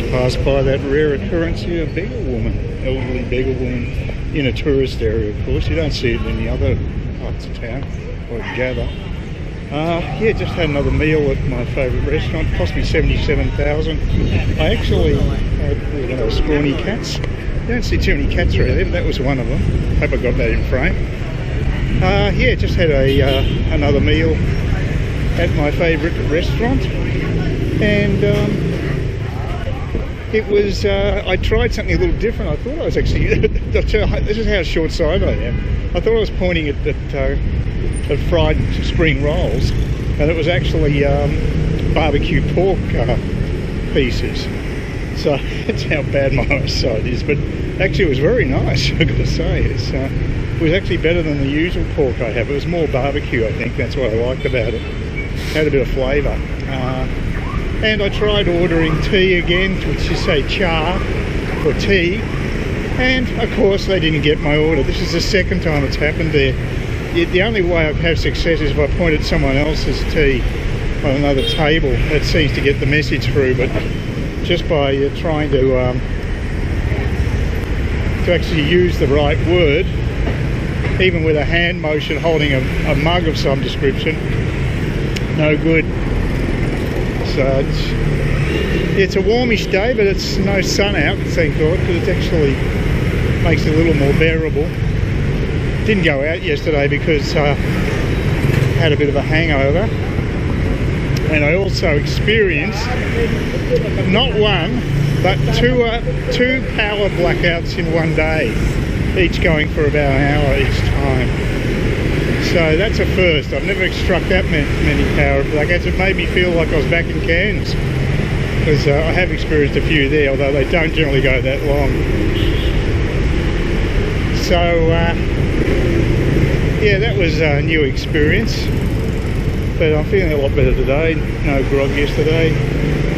passed by that rare occurrence here, a beggar woman, elderly beggar woman in a tourist area, of course. You don't see it in any other parts of town, I gather. Yeah, just had another meal at my favourite restaurant. Cost me $77,000. I actually had scrawny cats. You don't see too many cats around there, but that was one of them. Hope I got that in frame. Yeah, just had another meal at my favourite restaurant, and it was, I tried something a little different. I thought I was actually, this is how short-sighted I am. I thought I was pointing at fried spring rolls, and it was actually barbecue pork pieces. So that's how bad my eyesight is, but actually it was very nice, I've got to say. It was actually better than the usual pork I have. It was more barbecue, I think. That's what I liked about it. Had a bit of flavour. And I tried ordering tea again, which is say cha for tea, and of course they didn't get my order. This is the second time it's happened there. The only way I've had success is if I point at someone else's tea on another table. That seems to get the message through, but just by trying to actually use the right word, even with a hand motion holding a mug of some description, no good. So it's a warmish day, but it's no sun out, thank God, because it actually makes it a little more bearable. Didn't go out yesterday because I had a bit of a hangover, and I also experienced not one but two power blackouts in one day, each going for about an hour each time. So that's a first. I've never struck that many power blackouts. It made me feel like I was back in Cairns, because I have experienced a few there, although they don't generally go that long. So yeah, that was a new experience, but I'm feeling a lot better today. No grog yesterday.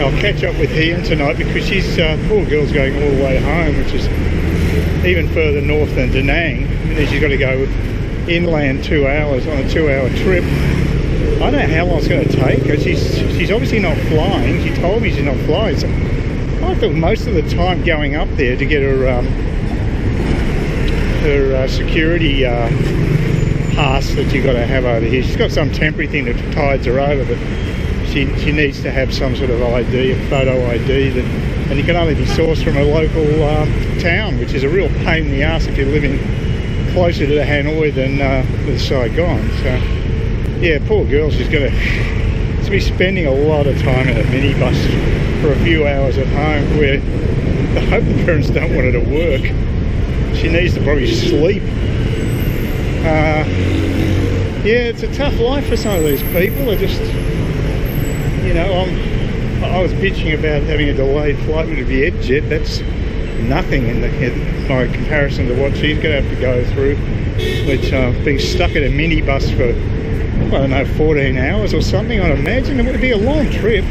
I'll catch up with Hien tonight, because she's, poor girl's going all the way home, which is even further north than Da Nang, and then she's got to go inland 2 hours on a 2-hour trip. I don't know how long it's going to take her. She's obviously not flying. She told me she's not flying, so I thought most of the time going up there to get her security pass that you've got to have over here. She's got some temporary thing that tides her over, but she needs to have some sort of ID, a photo ID, and you can only be sourced from a local town, which is a real pain in the ass if you're living closer to Hanoi than Saigon. So yeah, poor girl, she's going to be spending a lot of time in a minibus for a few hours at home, where I hope the parents don't want her to work. She needs to probably sleep. Yeah, it's a tough life for some of these people. I just, you know, I was bitching about having a delayed flight with a Vietjet. That's nothing in by comparison to what she's going to have to go through, which being stuck in a minibus for, I don't know, 14 hours or something. I'd imagine it would be a long trip.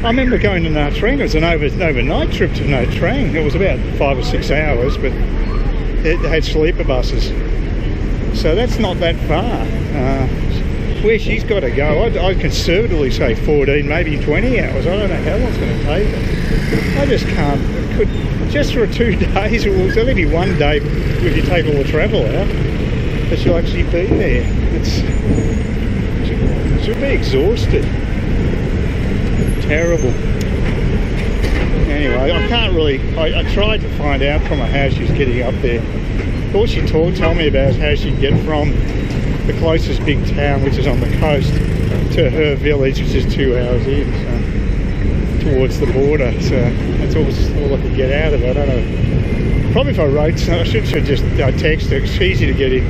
I remember going to Nha Trang. It was an overnight trip to Nha Trang. It was about 5 or 6 hours, but it had sleeper buses, so that's not that far. Where she's got to go, I'd conservatively say 14, maybe 20 hours. I don't know how long it's going to take her. I just can't. Just for 2 days, well, it'll only be 1 day if you take all the travel out, but she'll actually be there. She'll be exhausted. Terrible. Anyway, I can't really, I tried to find out from her how she's getting up there. All she told me about is how she'd get from the closest big town, which is on the coast, to her village, which is 2 hours in, so, towards the border. So that's all I could get out of it. I don't know. Probably if I wrote something, I should just text her. It's easy to get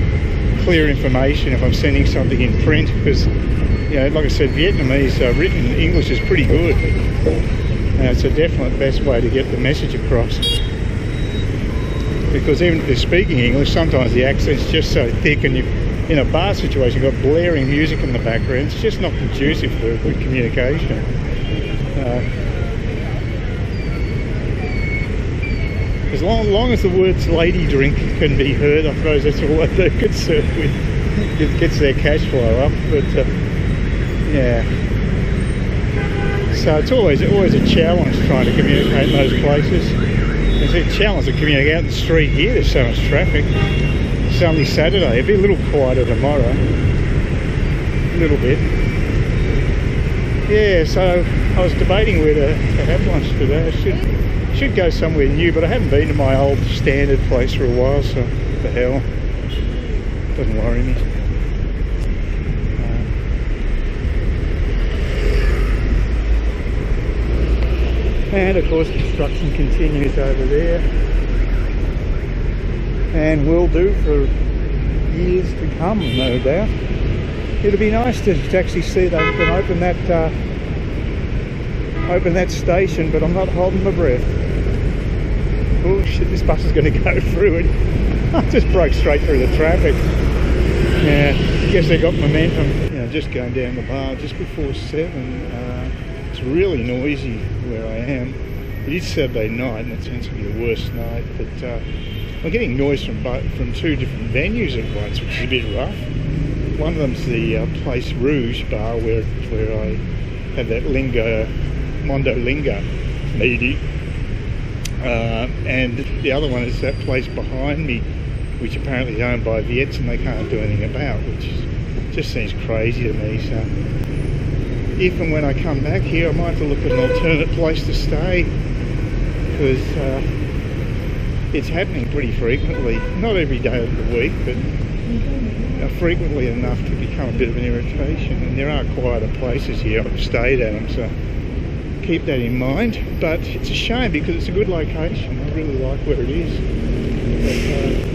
clear information if I'm sending something in print, because, you know, like I said, Vietnamese written English is pretty good. And it's a definite best way to get the message across. Because even if they're speaking English, sometimes the accent's just so thick, and in a bar situation, you've got blaring music in the background. It's just not conducive for good communication. As long as the words lady drink can be heard, I suppose that's all they're concerned with. It gets their cash flow up, but yeah. So it's always a challenge trying to communicate in those places. It's a challenge to communicate out in the street here. There's so much traffic. It's only Saturday. It'll be a little quieter tomorrow. A little bit. Yeah, so I was debating where to have lunch today. I should go somewhere new, but I haven't been to my old standard place for a while, so what the hell. Doesn't worry me. And of course construction continues over there, and will do for years to come, no doubt. It'll be nice to actually see they can open that station, but I'm not holding my breath. Oh shit, this bus is going to go through it. I just broke straight through the traffic. Yeah, I guess they got momentum. You know, just going down the bar just before 7. It's really noisy where I am. It is Saturday night and it tends to be the worst night, but I'm getting noise from 2 different venues at once, which is a bit rough. One of them's the Place Rouge bar where I had that Mondo Linga meeting, and the other one is that place behind me, which apparently is owned by Viets and they can't do anything about, which just seems crazy to me. So if and when I come back here, I might have to look at an alternate place to stay, because it's happening pretty frequently. Not every day of the week, but frequently enough to become a bit of an irritation. And there are quieter places here. I've stayed at them, so keep that in mind. But it's a shame because it's a good location. I really like where it is. But,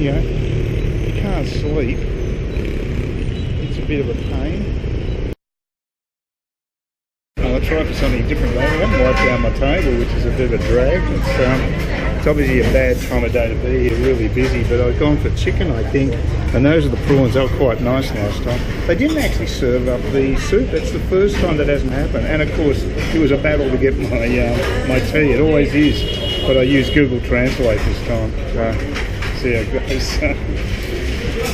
you know, you can't sleep. It's a bit of a pain. I'll try for something different later. I haven't wiped down my table, which is a bit of a drag. It's obviously a bad time of day to be here, really busy, but I've gone for chicken, I think, and those are the prawns. They were quite nice last time. They didn't actually serve up the soup. That's the first time that hasn't happened, and of course it was a battle to get my tea. It always is, but I used Google Translate this time, so see how it goes.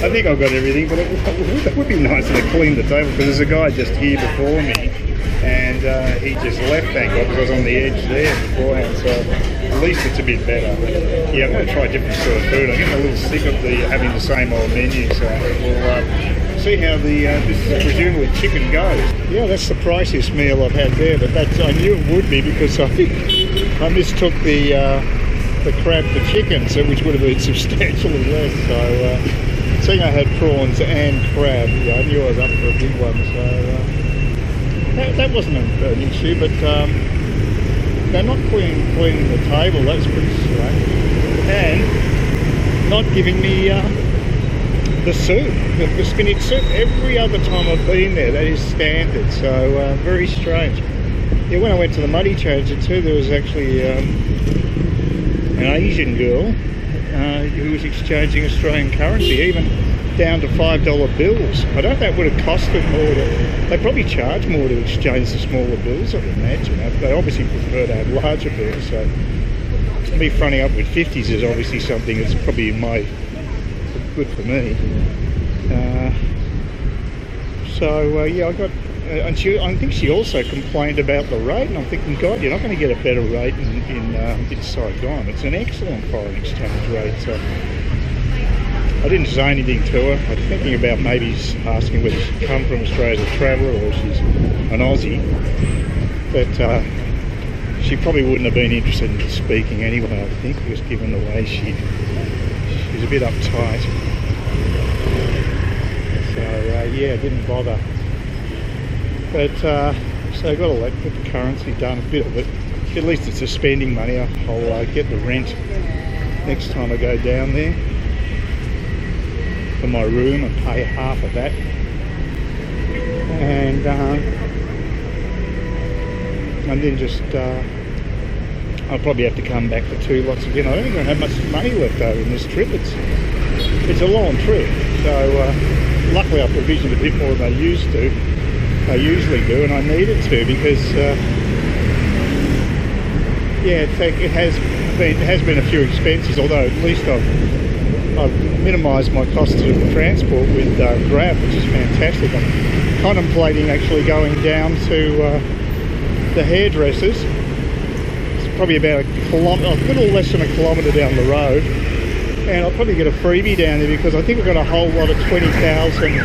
I think I've got everything, but it would be nice to clean the table, because there's a guy just here before me, and he just left, thank God, because I was on the edge there beforehand, so at least it's a bit better. But yeah, I'm going to try different sort of food. I'm getting a little sick of having the same old menu, so we'll see how this presumably chicken goes. Yeah, that's the priciest meal I've had there, but I knew it would be, because I mistook the crab for chicken, so which would have been substantially less. So seeing I had prawns and crab, yeah, I knew I was up for a big one, so that wasn't an issue, but they're not cleaning the table. That's pretty strange, and not giving me the soup, the spinach soup. Every other time I've been there, that is standard, so very strange. Yeah, when I went to the Muddy Changer too, there was actually an Asian girl who was exchanging Australian currency, even down to $5 bills. I don't know if that would have costed more they probably charge more to exchange the smaller bills, I would imagine. They obviously prefer to have larger bills, so me fronting up with 50s is obviously something that's probably good for me. Yeah, I got, and I think she also complained about the rate, and I'm thinking, God, you're not going to get a better rate in Saigon. It's an excellent foreign exchange rate. So I didn't say anything to her. I was thinking about maybe asking whether she'd come from Australia as a traveller or she's an Aussie, but she probably wouldn't have been interested in speaking anyway, I think, because given the way she's a bit uptight. So yeah, didn't bother. But so I've got to get the currency done, a bit of it. At least it's spending money. I'll get the rent next time I go down there for my room and pay half of that. And then just I'll probably have to come back for 2 lots again. I don't think I have much money left over in this trip. It's a long trip, so luckily I provisioned a bit more than I usually do, and I needed to, because yeah, it has been a few expenses, although at least I've minimised my costs of transport with Grab, which is fantastic. I'm contemplating actually going down to the hairdressers. It's probably about a little less than a kilometre down the road, and I'll probably get a freebie down there because I think we've got a whole lot of 20,000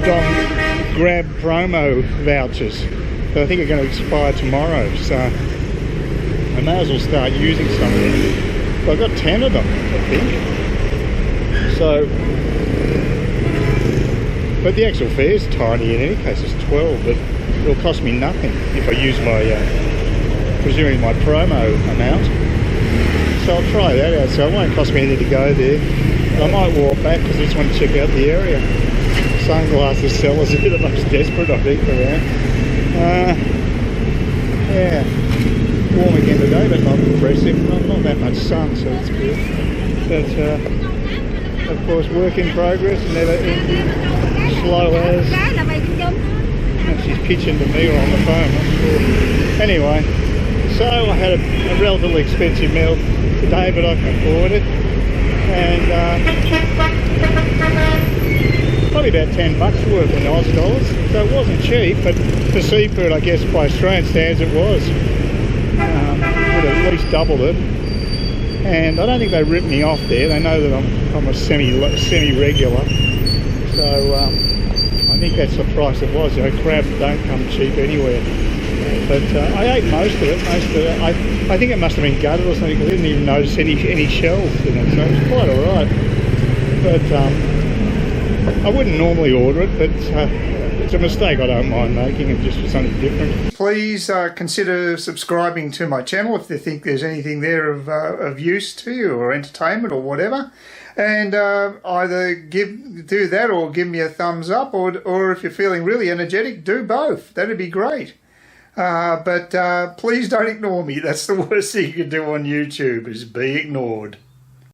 Dong Grab promo vouchers that I think are going to expire tomorrow, so I may as well start using some of them. But I've got 10 of them, I think. So, but the actual fare's tiny in any case, it's 12, but it'll cost me nothing if I use my, presuming my promo amount. So I'll try that out, so it won't cost me anything to go there. I might walk back because I just want to check out the area. Sunglasses sellers are the most desperate, I think, around. Yeah, warm again today, but not oppressive. Not that much sun, so it's good. But of course, work in progress, never ending, slow as. And she's pitching to me or on the phone, not sure. Anyway, so I had a relatively expensive meal today, but I can afford it. And probably about 10 bucks worth in Oz dollars, so it wasn't cheap, but for seafood, I guess by Australian standards it was. Would have at least doubled it, and I don't think they ripped me off there. They know that I'm a semi-regular, so I think that's the price it was. You know, crab don't come cheap anywhere. But I ate most of it. I think it must have been gutted or something because I didn't even notice any shells in it, so it was quite alright. But I wouldn't normally order it, but it's a mistake I don't mind making it just for something different. Please consider subscribing to my channel if you think there's anything there of use to you or entertainment or whatever. And either do that or give me a thumbs up, or if you're feeling really energetic, do both. That'd be great. But please don't ignore me. That's the worst thing you can do on YouTube, is be ignored.